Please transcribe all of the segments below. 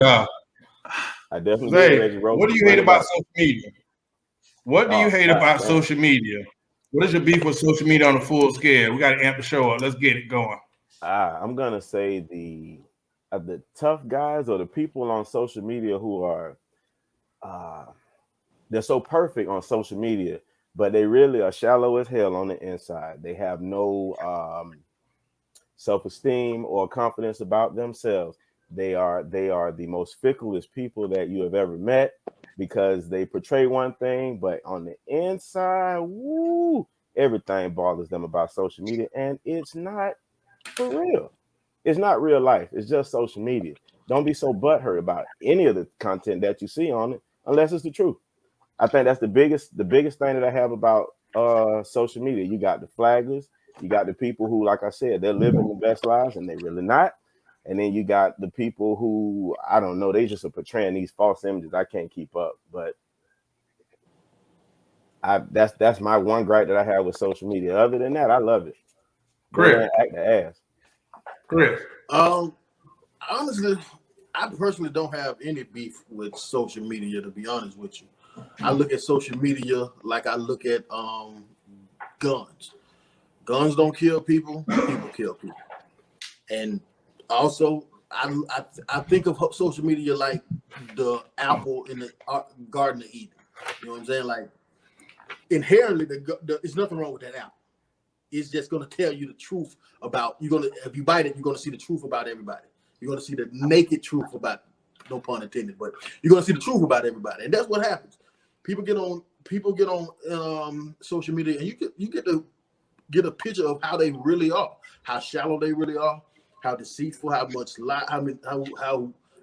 Yeah. I definitely Zay, did, Reggie Rose. what do you hate about social media? What do you hate about social media? What is your beef with social media on a full scale? We got to amp the show up. Let's get it going. I'm gonna say the tough guys or the people on social media who are they're so perfect on social media, but they really are shallow as hell on the inside. They have no self-esteem or confidence about themselves. They are the most ficklest people that you have ever met because they portray one thing, but on the inside, woo, everything bothers them about social media, and it's not for real. It's not real life. It's just social media. Don't be so butthurt about any of the content that you see on it, unless it's the truth. I think that's the biggest thing that I have about social media. You got the flaggers, you got the people who, like I said, they're living the best lives and they really not. And then you got the people who I don't know, they just are portraying these false images. I can't keep up. But that's my one gripe that I have with social media. Other than that, I love it. Go there and act the ass. Chris. Honestly, I personally don't have any beef with social media, to be honest with you. I look at social media like I look at guns. Guns don't kill people, people kill people. And also, I think of social media like the apple in the Garden of Eden. You know what I'm saying? Like, inherently, there's nothing wrong with that apple. It's just going to tell you the truth about, if you bite it, you're going to see the truth about everybody. You're going to see the naked truth about, no pun intended, but you're going to see the truth about everybody. And that's what happens. People get on social media, and you get to get a picture of how they really are, how shallow they really are, how deceitful, how much lie, how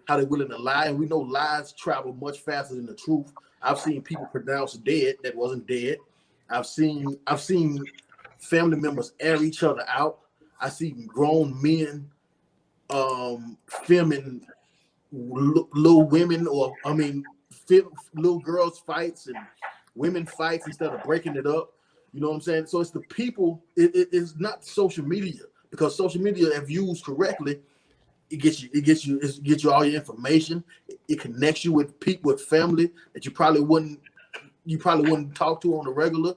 they're willing to lie. And we know lies travel much faster than the truth. I've seen people pronounced dead that wasn't dead. I've seen family members air each other out. I see grown men filming little women, little girls fights and women fights instead of breaking it up. You know what I'm saying? So it's the people. It's not social media, because social media, if used correctly, it gets you all your information. It connects you with people, with family that you probably wouldn't talk to on the regular.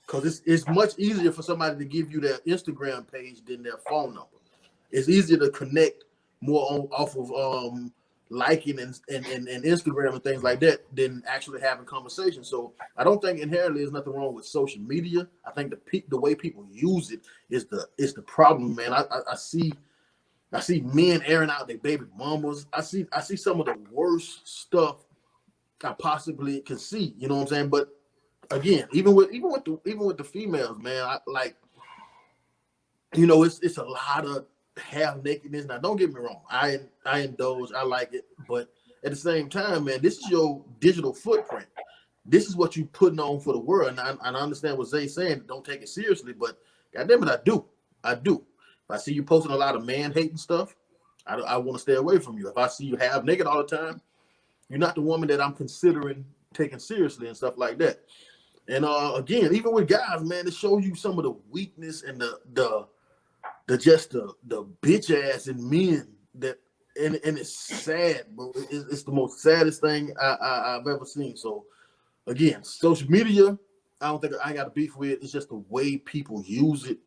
Because it's much easier for somebody to give you their Instagram page than their phone number. It's easier to connect more off of liking and Instagram and things like that than actually having conversations. So I don't think inherently there's nothing wrong with social media. I think the way people use it is the problem, man. I see men airing out their baby mamas. I see some of the worst stuff I possibly can see. You know what I'm saying? But again, even with the females, man, it's a lot of half nakedness. Now, don't get me wrong, I indulge, I like it, but at the same time, man, this is your digital footprint. This is what you putting on for the world, and I understand what Zay's saying. Don't take it seriously, but goddamn it, I do. If I see you posting a lot of man hating stuff, I want to stay away from you. If I see you half naked all the time, you're not the woman that I'm considering taking seriously and stuff like that. And again, even with guys, man, it shows you some of the weakness and the bitch ass in men that, and it's sad, bro. It's the most saddest thing I've ever seen. So again, social media, I ain't got a beef with it. It's just the way people use it.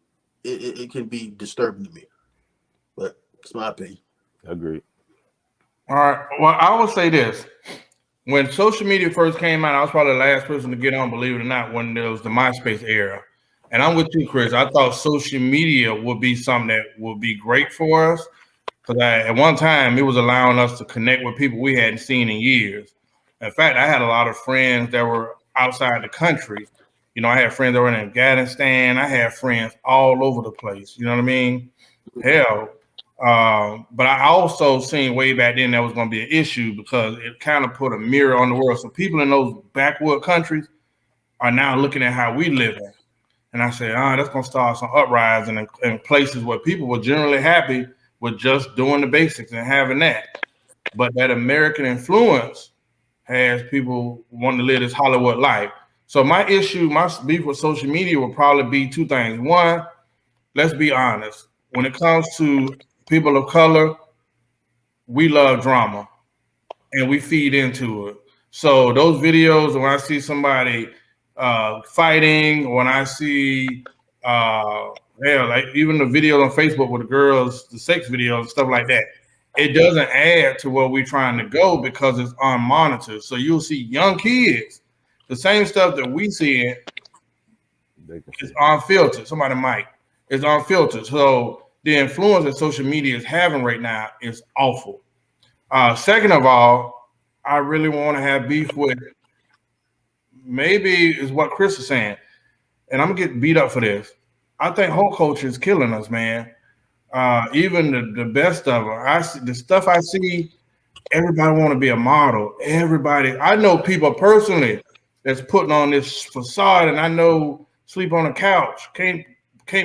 It can be disturbing to me, but it's my opinion. Agreed. All right. Well, I will say this. When social media first came out, I was probably the last person to get on, believe it or not, when there was the MySpace era. And I'm with you, Chris. I thought social media would be something that would be great for us. Because at one time, it was allowing us to connect with people we hadn't seen in years. In fact, I had a lot of friends that were outside the country. You know, I had friends that were in Afghanistan. I had friends all over the place. You know what I mean? Hell. But I also seen way back then that was going to be an issue because it kind of put a mirror on the world. So people in those backward countries are now looking at how we live. And I said, that's going to start some uprising in places where people were generally happy with just doing the basics and having that. But that American influence has people wanting to live this Hollywood life. So my beef with social media will probably be two things. One, let's be honest. When it comes to people of color, we love drama. and we feed into it. So those videos, when I see somebody fighting, when I see like even the video on Facebook with the girls, the sex videos, stuff like that, it doesn't add to where we're trying to go because it's unmonitored. So you'll see young kids, the same stuff that we see is unfiltered. Somebody might. It's unfiltered. So the influence that social media is having right now is awful. Second of all, I really want to have beef with maybe is what Chris is saying, and I'm gonna get beat up for this. I think whole culture is killing us, man. Even the best of them. The stuff I see, everybody want to be a model. Everybody, I know people personally that's putting on this facade, and I know sleep on a couch, can't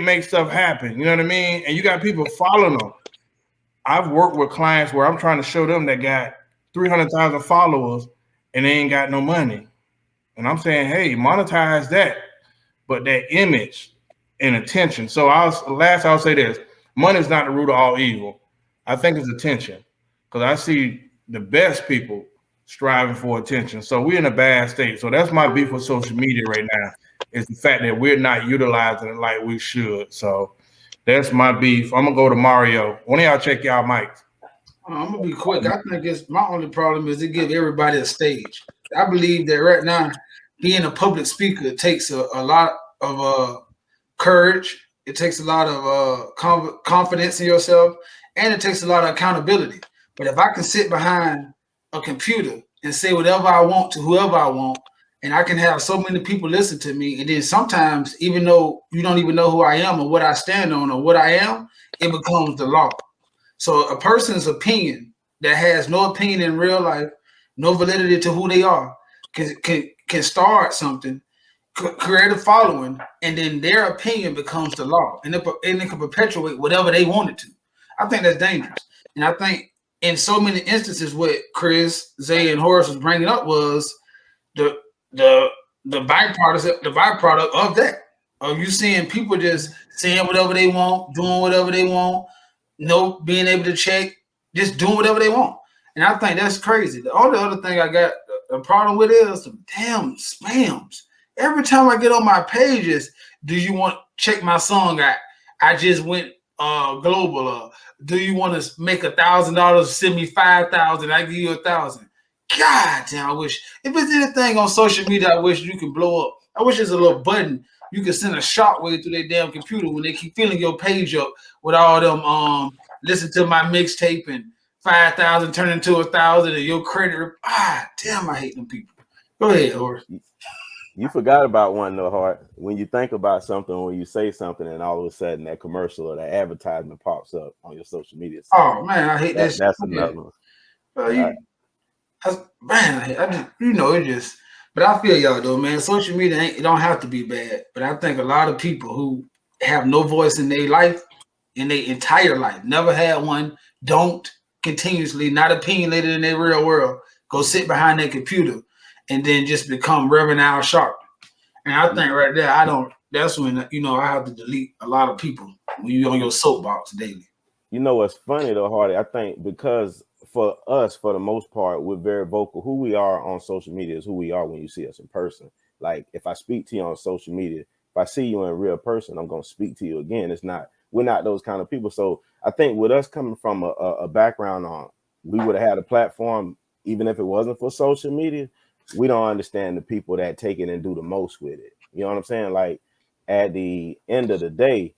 make stuff happen. You know what I mean? And you got people following them. I've worked with clients where I'm trying to show them that got 300,000 followers and they ain't got no money. And I'm saying, hey, monetize that, but that image and attention. So I'll say this: money is not the root of all evil. I think it's attention, because I see the best people striving for attention. So we're in a bad state. So that's my beef with social media right now, is the fact that we're not utilizing it like we should. So that's my beef. I'm gonna go to Mario. One of y'all check y'all mics. I'm gonna be quick. I think it's my only problem is it give everybody a stage. I believe that right now, being a public speaker takes a lot of courage. It takes a lot of confidence in yourself, and it takes a lot of accountability. But if I can sit behind a computer and say whatever I want to whoever I want, and I can have so many people listen to me, and then sometimes, even though you don't even know who I am or what I stand on or what I am, it becomes the law. So a person's opinion that has no opinion in real life, no validity to who they are, can start something, create a following, and then their opinion becomes the law, and it can perpetuate whatever they wanted to. I think that's dangerous. And I think in so many instances, what Chris, Zay, and Horace was bringing up was the byproduct of that. Of you seeing people just saying whatever they want, doing whatever they want, being able to check, just doing whatever they want. And I think that's crazy. The only other thing I got a problem with is the damn spams. Every time I get on my pages, do you want to check my song out? I just went global. Do you want to make $1,000? Send me 5,000. I give you 1,000. God damn! I wish if it's anything on social media, I wish you could blow up. I wish there's a little button you can send a shockwave through their damn computer when they keep filling your page up with all them listen to my mixtape and 5,000 turn into 1,000 and your credit. Damn! I hate them people. Go ahead, Horace. You forgot about one though, Hart. When you think about something, when you say something, and all of a sudden that commercial or that advertisement pops up on your social media site. Oh man, I hate that. That's another one. It just. But I feel y'all though, man. Social media it don't have to be bad, but I think a lot of people who have no voice in their life, in their entire life, never had one, don't continuously, not opinionated in their real world, go sit behind their computer and then just become Reverend Al Sharpton. And I think right there, that's when I have to delete a lot of people when you're on your soapbox daily. You know what's funny though, Hardy? I think because for us, for the most part, we're very vocal. Who we are on social media is who we are when you see us in person. Like if I speak to you on social media, if I see you in real person, I'm going to speak to you again. We're not those kind of people. So I think with us coming from a background on, we would have had a platform, even if it wasn't for social media. We don't understand the people that take it and do the most with it. You know what I'm saying? Like at the end of the day,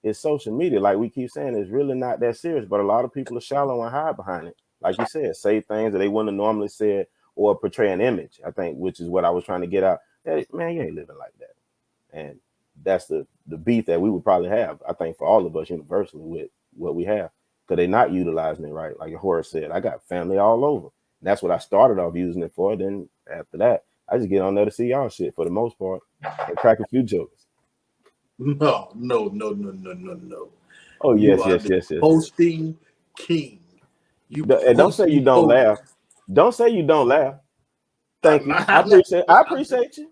it's social media. Like we keep saying, it's really not that serious, but a lot of people are shallow and hide behind it. Like you said, say things that they wouldn't have normally said or portray an image, I think, which is what I was trying to get out. Hey, man, you ain't living like that. And that's the beef that we would probably have, I think, for all of us universally with what we have, because they're not utilizing it right. Like Horace said, I got family all over. That's what I started off using it for. Then after that, I just get on there to see y'all shit for the most part and crack a few jokes. No. Oh, yes. Hosting king. And don't say you don't laugh. Don't say you don't laugh. Thank you. I appreciate you.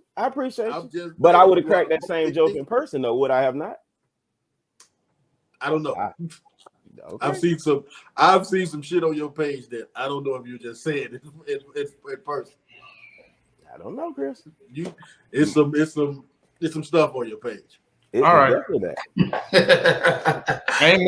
But I would have cracked that same joke in person, though. Would I have not? I don't know. Okay. I've seen some shit on your page that I don't know if you're just saying it in person. I don't know, Chris. It's some stuff on your page. It's All right. definitely that. Ain't